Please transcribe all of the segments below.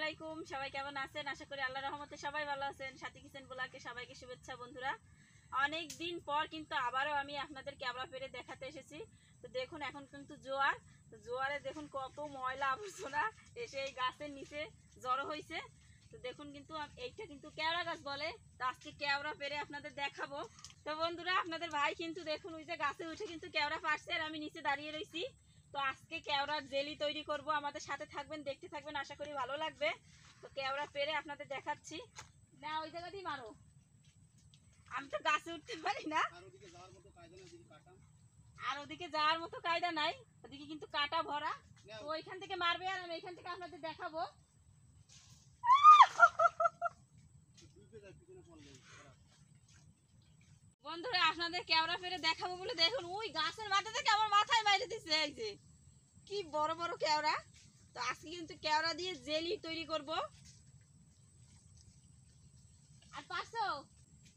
আলাইকুম, সবাই কেমন আছেন? আশা করি আল্লাহর রহমতে সবাই ভালো আছেন। সাথী কিচেন ব্লগে সবাইকে শুভেচ্ছা বন্ধুরা। অনেক দিন পর কিন্তু আবারও আমি আপনাদের ক্যামেরা পেরে দেখাতে এসেছি। তো দেখুন এখন কিন্তু জোয়ার, তো জোয়ারে দেখুন কত ময়লা আবর্জনা এসে এই গাছের নিচে জড়ো হয়েছে। তো দেখুন কিন্তু এইটা কিন্তু কেওড়া গাছ বলে। তো আজকে কেওড়া পেরে আপনাদের দেখাবো। তো বন্ধুরা আপনাদের ভাই কিন্তু দেখুন ওই যে গাছে উঠে কিন্তু কেওড়া পারছে আর আমি নিচে দাঁড়িয়ে রয়েছি। তো আজকে কেওড়ার জেলি তৈরি করব, আমাদের সাথে থাকবেন, দেখতে থাকবেন, আশা করি ভালো লাগবে। তো কেওড়া পেরে আপনাদের দেখাচ্ছি। না ওই জায়গাতেই মারো, আমি তো গাছে উঠতে পারি না। আর ওদিকে যাওয়ার মতো কায়দা নাই, ওদিকে কিন্তু কাটা ভরা। তো ওইখান থেকে মারবে আর আমি এখান থেকে আপনাদের দেখাবো। বন্ধুরা আপনাদের কেওড়া পেরে দেখাবো বলে দেখুন ওই গাছের মাথা থেকে আমার মাথায় মাইরে দিচ্ছে। এই যে কি বড় বড় কেওড়া। তো আজকে কিন্তু কেওড়া দিয়ে জেলি তৈরি করব। আর পারছো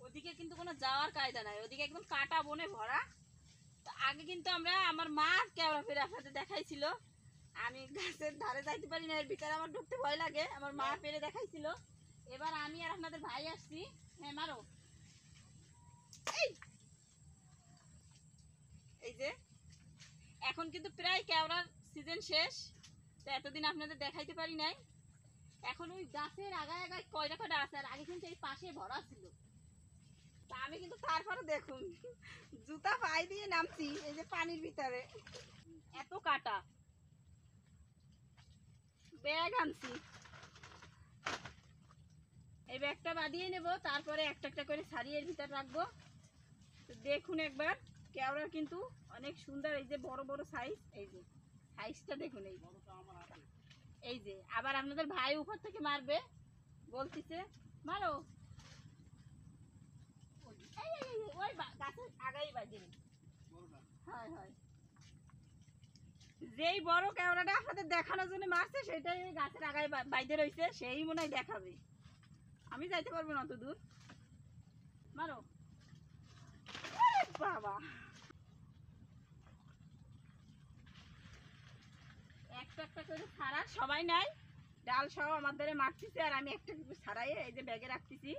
ওদিকে কিন্তু কোনো যাওয়ার কায়দা নাই, ওদিকে একদম কাটা বনে ভরা। তো আগে কিন্তু আমরা আমার মা কেওড়া পেরে আপনাদের দেখাইছিল। আমি গাছের ধারে যাইতে পারি না, এর ভিতরে আমার ঢুকতে ভয় লাগে। আমার মা পেরে দেখাইছিল। এবার আমি আর আপনাদের ভাই আসছি। হ্যাঁ মারো। এই যে এখন কিন্তু প্রায় কেওড়ার সিজন শেষ। তো এতদিন আপনাদের দেখাইতে পারি নাই। এখন ওই গাছের আগায় আগায় কয়টা কয়টা আছে, আর আগে কিন্তু এই পাশে ভরা ছিল। তা আমি কিন্তু তারপরে দেখুন জুতা পায়ে দিয়ে নামছি এই যে পানির ভিতরে, এত কাটা। ব্যাগ আনছি, এই ব্যাগটা বাঁধিয়ে নেব, তারপরে একটা একটা করে সারিয়ে এর ভিতরে রাখবো। তো দেখুন একবার কেওড়া কিন্তু অনেক সুন্দর, এই যে বড় বড় সাইজ, এই যে সাইজটা দেখুন। এই যে আবার আপনাদের ভাই উপর থেকে মারবে বলতিছে, মারো। ওই গাছের আগাই বাজে। হয় হয়, যেই বড় কেওড়াটা আপনাদের দেখানোর জন্য মারছে সেটাই গাছের আগায় বাইদে রয়েছে, সেই মনে হয় দেখাবে। আমি যাইতে পারবো না অত দূর। মারো বাবা। একটা একটা করে ছাড়া সবাই নাই, ডাল সহ আমাদের মারতেছে আর আমি একটা কিছু ছাড়াই এই যে ব্যাগে রাখতেছি।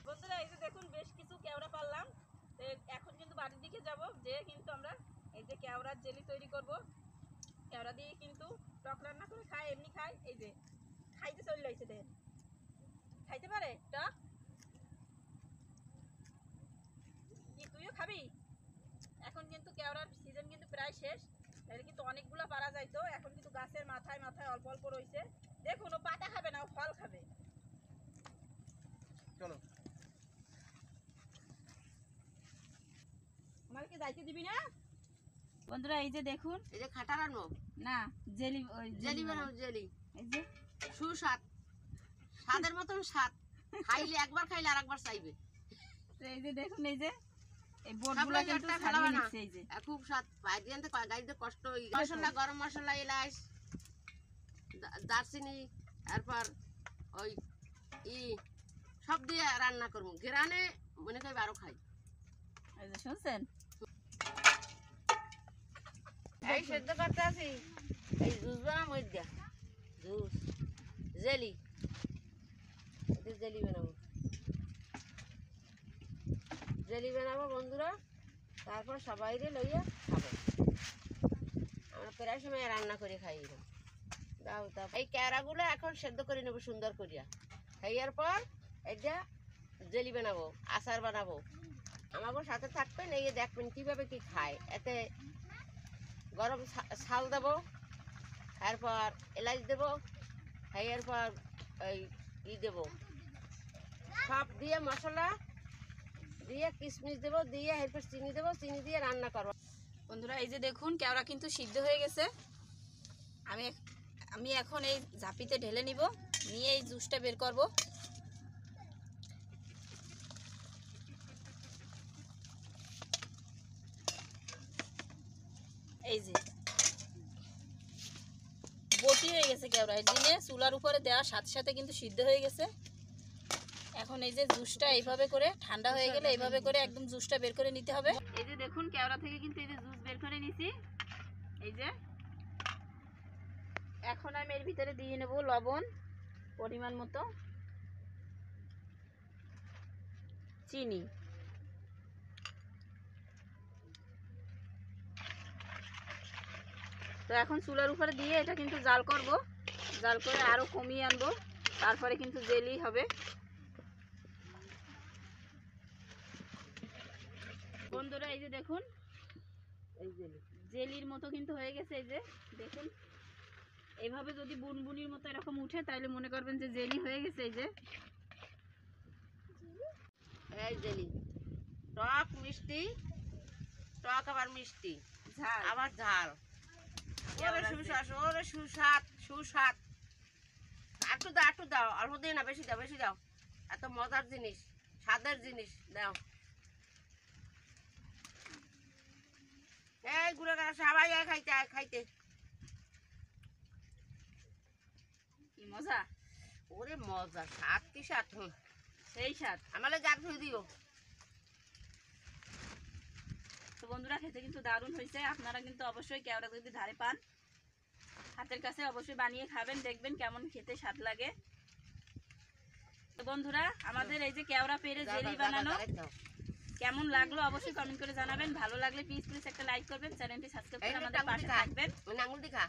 বন্ধুরা এই যে দেখুন বেশ কিছু কেওড়া পারলাম। এখন কিন্তু বাড়ির দিকে যাব, যে কিন্তু আমরা এই যে কেওড়ার জেলি তৈরি করব। কেওড়া দিয়ে কিন্তু টক রান্না করে খায়, এমনি খায়। এই যে খাইতে চলে যাইছে, দেখেন খাইতে পারে টক। কি তুইও খাবি? এখন কিন্তু কেওড়ার সিজন কিন্তু প্রায় শেষ, তাহলে কিন্তু অনেকগুলো পারা যাইতো। এখন কিন্তু গাছের মাথায় মাথায় অল্প অল্প রয়েছে। দেখুন ও পাতা খাবে না, ও ফল খাবে। চলো আমাকে যাইতে দিবি না? বন্ধুরা এই যে দেখুন, এই যে খাটা রান্নো না জেলি, ওই জেলি বানাও জেলি। এই যে সুস্বাদ, স্বাদের মতন স্বাদ, খাইলে একবার খাইলে আরেকবার চাইবে। তো এই যে দেখুন, এই যে এই বোর্ডগুলো কিন্তু ছাড়িয়ে নিচ্ছে। এই যে খুব স্বাদ, বাইরে আনতে গাড়িতে কষ্ট। মশলা, গরম মশলা, এলাচ, দারচিনি, তারপর ওই সব দিয়ে রান্না করবো। গ্রানে মনে করি আরো খাই। এই যে শুনছেন, এই সেদ্ধ করতে আছি। এই জুস বানাবো, জুস জেলি, জেলি বানাবো, জেলি বানাবো বন্ধুরা। তারপর সবাই লইয়া খাবো। আমরা প্রায় সময় রান্না করে খাই। দাও দাও। এই কেওড়াগুলো এখন সেদ্ধ করে নেবো সুন্দর করিয়া। খাইয়ার পর এটা জেলি বানাবো, আচার বানাবো। আমাকে সাথে থাকবেন, এই দেখবেন কিভাবে কি খায়। এতে গরম ছাল দেবো, তারপর এলাচ দেবো, খাইয়ার পর ওই দেবো সব দিয়ে, মশলা দিয়ে, কিশমিশ দেবো দিয়ে, এরপর চিনি দেবো, চিনি দিয়ে রান্না করবো। বন্ধুরা এই যে দেখুন কেওড়া কিন্তু সিদ্ধ হয়ে গেছে। আমি এখন এই ঝাঁপিতে ঢেলে নিব, নিয়ে এই জুসটা বের করব। এই যে বটি হয়ে গেছে কেওড়া, এর দিনে চুলার উপরে দেওয়ার সাথে সাথে কিন্তু সিদ্ধ হয়ে গেছে। এখন এই যে জুসটা এইভাবে করে ঠান্ডা হয়ে গেলে এইভাবে করে একদম জুসটা বের করে নিতে হবে। এই যে দেখুন কেওড়া থেকে কিন্তু এই যে জুস বের করে নিছি। এই যে এখন আমি এর ভিতরে দিয়ে নেব লবণ পরিমাণ মতো, চিনি, তো এখন চুলার উপরে দিয়ে এটা কিন্তু জাল করব, জাল করে আরো কমিয়ে আনবো, তারপরে কিন্তু জেলি হবে। বন্ধুরা এই যে দেখুন এই যে জেলির মতো কিন্তু হয়ে গেছে। এই যে দেখুন এইভাবে যদি বুনবুনির মতো এরকম উঠে তাহলে মনে করবেন যে জেলি হয়ে গেছে। এই যে এই জেলি টক মিষ্টি, টক আবার মিষ্টি ঝাল আবার ঝাল, ওরে কেওড়া সুস্বাদ, ওরে সুস্বাদ সুস্বাদ। একটু দাও, একটু দাও, অল্প দিয়ে না, বেশি দাও, বেশি দাও। এত মজার জিনিস, স্বাদের জিনিস দাও। এই গুঁড়ো করা সবাই আয় খাইতে, আয় খাইতে। কি মজা, ওরে মজা, স্বাদ কি স্বাদ। সেই স্বাদ। আমালে গাছ ধুয়ে দিও। তো বন্ধুরা খেতে কিন্তু দারুণ হয়েছে। আপনারা কিন্তু অবশ্যই কেওড়া যদি ধারে পান হাতের কাছে অবশ্যই বানিয়ে খাবেন, দেখবেন কেমন খেতে স্বাদ লাগে। তো বন্ধুরা আমাদের এই যে কেওড়া পেরে জেলি বানানো কেমন লাগলো অবশ্যই কমেন্ট করে জানাবেন। ভালো লাগলে প্লিজ একটা লাইক করবেন, চ্যানেলটি সাবস্ক্রাইব করে আমাদের পাশে থাকবেন। আঙুল দেখা